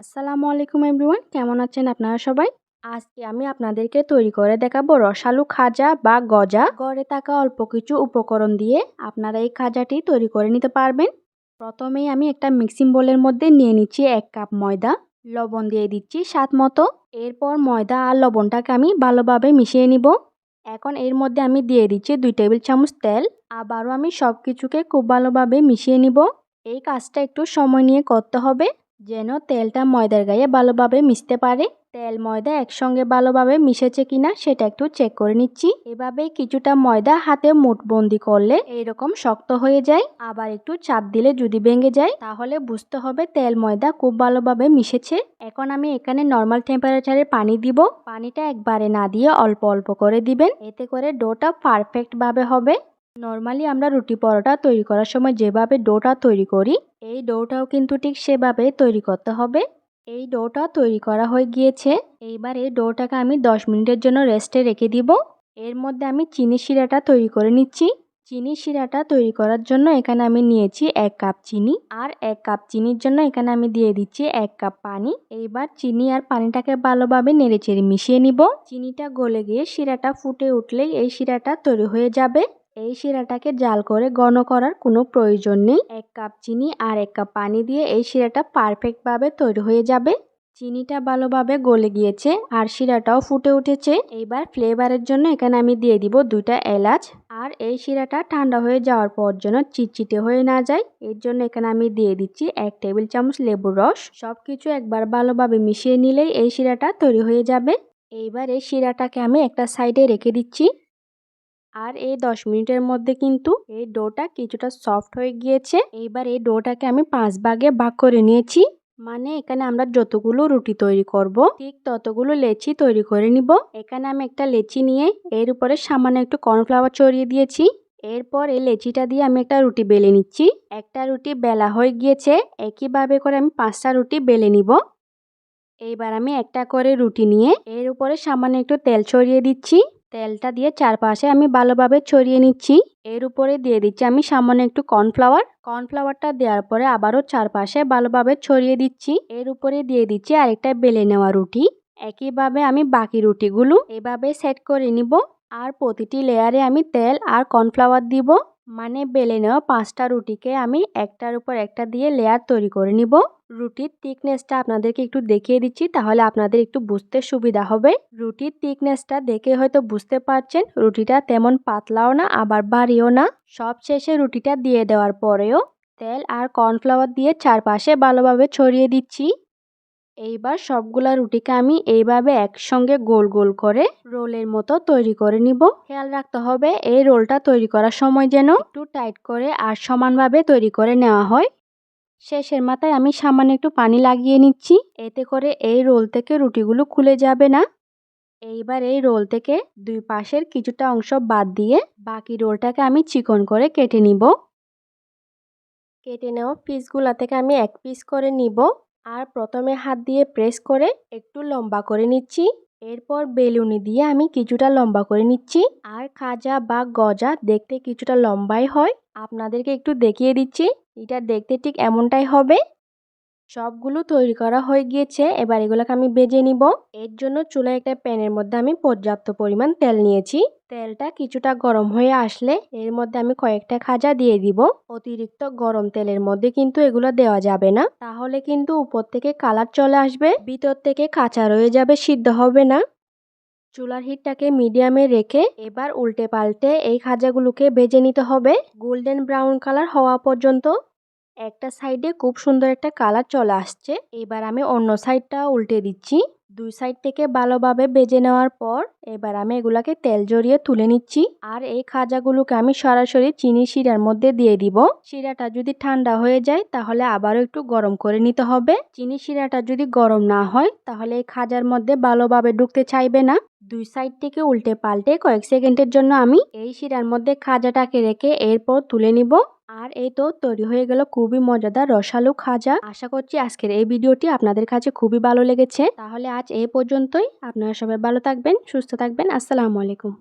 আসসালামু আলাইকুম এভরিওয়ান, কেমন আছেন আপনারা সবাই? আজকে আমি আপনাদেরকে তৈরি করে দেখাবো রসালো খাজা বা গজা। ঘরে থাকা অল্প কিছু উপকরণ দিয়ে আপনারা এই খাজাটি তৈরি করে নিতে পারবেন। প্রথমেই আমি একটা মিক্সিং বোলের মধ্যে নিয়ে নিচ্ছি 1 কাপ ময়দা, লবণ দিয়ে দিচ্ছি স্বাদ মতো। এরপর ময়দা আর লবণটাকে আমি ভালোভাবে মিশিয়ে নিব। এখন এর মধ্যে আমি দিয়ে দিচ্ছি 2 টেবিল চামচ তেল। আবারও আমি সব কিছুকে খুব ভালোভাবে মিশিয়ে নিব। এই কাজটা একটু সময় নিয়ে করতে হবে যেন তেলটা ময়দার গায়ে ভালোভাবে মিশতে পারে। তেল ময়দা একসঙ্গে ভালোভাবে মিশেছে কিনা সেটা একটু চেক করে নিচ্ছি। এভাবে কিছুটা ময়দা হাতে মুঠবন্দি করলে এইরকম শক্ত হয়ে যায়। আবার একটু চাপ দিলে যদি ভেঙে যায় তাহলে বুঝতে হবে তেল ময়দা খুব ভালোভাবে মিশেছে। এখন আমি এখানে নর্মাল টেম্পারেচারে পানি দিব। পানিটা একবারে না দিয়ে অল্প অল্প করে দিবেন, এতে করে ডোটা পারফেক্ট ভাবে হবে। নর্মালি আমরা রুটি পরোটা তৈরি করার সময় যেভাবে ডোটা তৈরি করি, এই ডোটাও কিন্তু ঠিক সেভাবে তৈরি করতে হবে। এই ডোটা তৈরি করা হয়ে গিয়েছে। এইবার এই ডোটাকে আমি 10 মিনিটের জন্য রেস্টে রেখে দিব। এর মধ্যে আমি চিনি শিরাটা তৈরি করে নিচ্ছি। চিনি শিরাটা তৈরি করার জন্য এখানে আমি নিয়েছি 1 কাপ চিনি, আর 1 কাপ চিনির জন্য এখানে আমি দিয়ে দিচ্ছি 1 কাপ পানি। এইবার চিনি আর পানিটাকে ভালোভাবে নেড়েচেড়ে মিশিয়ে নিব। চিনিটা গলে গিয়ে শিরাটা ফুটে উঠলেই এই শিরাটা তৈরি হয়ে যাবে। এই শিরাটাকে জাল করে ঘন করার কোনো প্রয়োজন নেই। 1 কাপ চিনি আর 1 কাপ পানি দিয়ে এই শিরাটা পারফেক্টভাবে তৈরি হয়ে যাবে। চিনিটা ভালোভাবে গলে গিয়েছে আর শিরাটাও ফুটে উঠেছে। এইবার ফ্লেভারের জন্য এখানে আমি দিয়ে দিব 2টা এলাচ। আর এই শিরাটা ঠান্ডা হয়ে যাওয়ার পর যেন চিটচিটে হয়ে না যায়, এর জন্য এখানে আমি দিয়ে দিচ্ছি 1 টেবিল চামচ লেবুর রস। সবকিছু একবার ভালোভাবে মিশিয়ে নিলেই এই শিরাটা তৈরি হয়ে যাবে। এইবার এই শিরাটাকে আমি একটা সাইডে রেখে দিচ্ছি। আর এই 10 মিনিটের মধ্যে কিন্তু এই ডোটা কিছুটা সফট হয়ে গিয়েছে। এইবার এই ডোটাকে আমি 5 ভাগে ভাগ করে নিয়েছি। মানে এখানে আমরা যতগুলো রুটি তৈরি করব ঠিক ততগুলো লেচি তৈরি করে নিব। এখানে আমি একটা লেচি নিয়ে এর উপরে সামান্য একটু কর্নফ্লাওয়ার ছড়িয়ে দিয়েছি। এরপর এই লেচিটা দিয়ে আমি একটা রুটি বেলে নিচ্ছি। একটা রুটি বেলা হয়ে গিয়েছে। একইভাবে করে আমি 5টা রুটি বেলে নিব। এইবার আমি একটা করে রুটি নিয়ে এর উপরে সামান্য একটু তেল ছড়িয়ে দিচ্ছি। তেলটা দিয়ে চারপাশে আমি ভালোভাবে ছড়িয়ে নিচ্ছি। এর উপরে দিয়ে দিচ্ছি আমি সামান্য একটু কর্নফ্লাওয়ার। কর্নফ্লাওয়ারটা দেওয়ার পরে আবারও চারপাশে ভালোভাবে ছড়িয়ে দিচ্ছি। এর উপরে দিয়ে দিচ্ছি আরেকটা বেলে নেওয়া রুটি। একইভাবে আমি বাকি রুটিগুলো এভাবে সেট করে নিব। আর প্রতিটি লেয়ারে আমি তেল আর কর্নফ্লাওয়ার দিব। মানে বেলে নেওয়া 5টা রুটিকে আমি একটার উপর একটা দিয়ে লেয়ার তৈরি করে নিব। রুটির থিকনেসটা আপনাদেরকে একটু দেখিয়ে দিচ্ছি, তাহলে আপনাদের একটু বুঝতে সুবিধা হবে। রুটির থিকনেসটা দেখে হয়তো বুঝতে পারছেন রুটিটা তেমন পাতলাও না আবার ভারীও না। সব শেষে রুটিটা দিয়ে দেওয়ার পরেও তেল আর কর্নফ্লাওয়ার দিয়ে চারপাশে ভালোভাবে ছড়িয়ে দিচ্ছি। এইবার সবগুলা রুটিকে আমি এইভাবে একসঙ্গে গোল গোল করে রোলের মতো তৈরি করে নিব। খেয়াল রাখতে হবে এই রোলটা তৈরি করার সময় যেন একটু টাইট করে আর সমানভাবে তৈরি করে নেওয়া হয়। শেষের মাথায় আমি সামান্য একটু পানি লাগিয়ে নিচ্ছি, এতে করে এই রোল থেকে রুটিগুলো খুলে যাবে না। এইবার এই রোল থেকে দুই পাশের কিছুটা অংশ বাদ দিয়ে বাকি রোলটাকে আমি চিকন করে কেটে নিব। কেটে নেওয়া পিসগুলা থেকে আমি 1 পিস করে নিব। আর প্রথমে হাত দিয়ে প্রেস করে একটু লম্বা করে নিচ্ছি। এরপর বেলুনি দিয়ে আমি কিছুটা লম্বা করে নিচ্ছি। আর খাজা বা গজা দেখতে কিছুটা লম্বাই হয়। আপনাদেরকে একটু দেখিয়ে দিচ্ছি, এটা দেখতে ঠিক এমনটাই হবে। সবগুলো তৈরি করা হয়ে গিয়েছে। এবার এগুলোকে আমি ভেজে নিব। এর জন্য চুলায় একটা প্যানের মধ্যে আমি পর্যাপ্ত পরিমাণ তেল নিয়েছি। তেলটা কিছুটা গরম হয়ে আসলে এর মধ্যে আমি কয়েকটা খাজা দিয়ে দিব। অতিরিক্ত গরম তেলের মধ্যে কিন্তু এগুলো দেওয়া যাবে না, তাহলে কিন্তু উপর থেকে কালার চলে আসবে, ভিতর থেকে কাঁচা রয়ে যাবে, সিদ্ধ হবে না। চুলার হিটটাকে মিডিয়ামে রেখে এবার উল্টে পাল্টে এই খাজাগুলোকে ভেজে নিতে হবে গোল্ডেন ব্রাউন কালার হওয়া পর্যন্ত। একটা সাইডে খুব সুন্দর একটা কালার চলে আসছে। এবার আমি অন্য সাইডটা উল্টে দিচ্ছি। দুই সাইড থেকে ভালোভাবে ভেজে নেওয়ার পর এবার আমি এগুলাকে তেল জড়িয়ে তুলে নিচ্ছি। আর এই খাজাগুলোকে আমি সরাসরি চিনি শিরার মধ্যে দিয়ে দিব। শিরাটা যদি ঠান্ডা হয়ে যায় তাহলে আবারও একটু গরম করে নিতে হবে। চিনি শিরাটা যদি গরম না হয় তাহলে এই খাজার মধ্যে ভালোভাবে ঢুকতে চাইবে না। দুই সাইড থেকে উল্টে পাল্টে কয়েক সেকেন্ডের জন্য আমি এই শিরার মধ্যে খাজাটাকে রেখে এরপর তুলে নিব। আর এই তো তৈরি হয়ে গেল খুবই মজাদার রসালো খাজা। আশা করছি আজকের এই ভিডিওটি আপনাদের কাছে খুবই ভালো লেগেছে। তাহলে আজ এই পর্যন্তই। আপনারা সবাই ভালো থাকবেন, সুস্থ থাকবেন। আসসালামু আলাইকুম।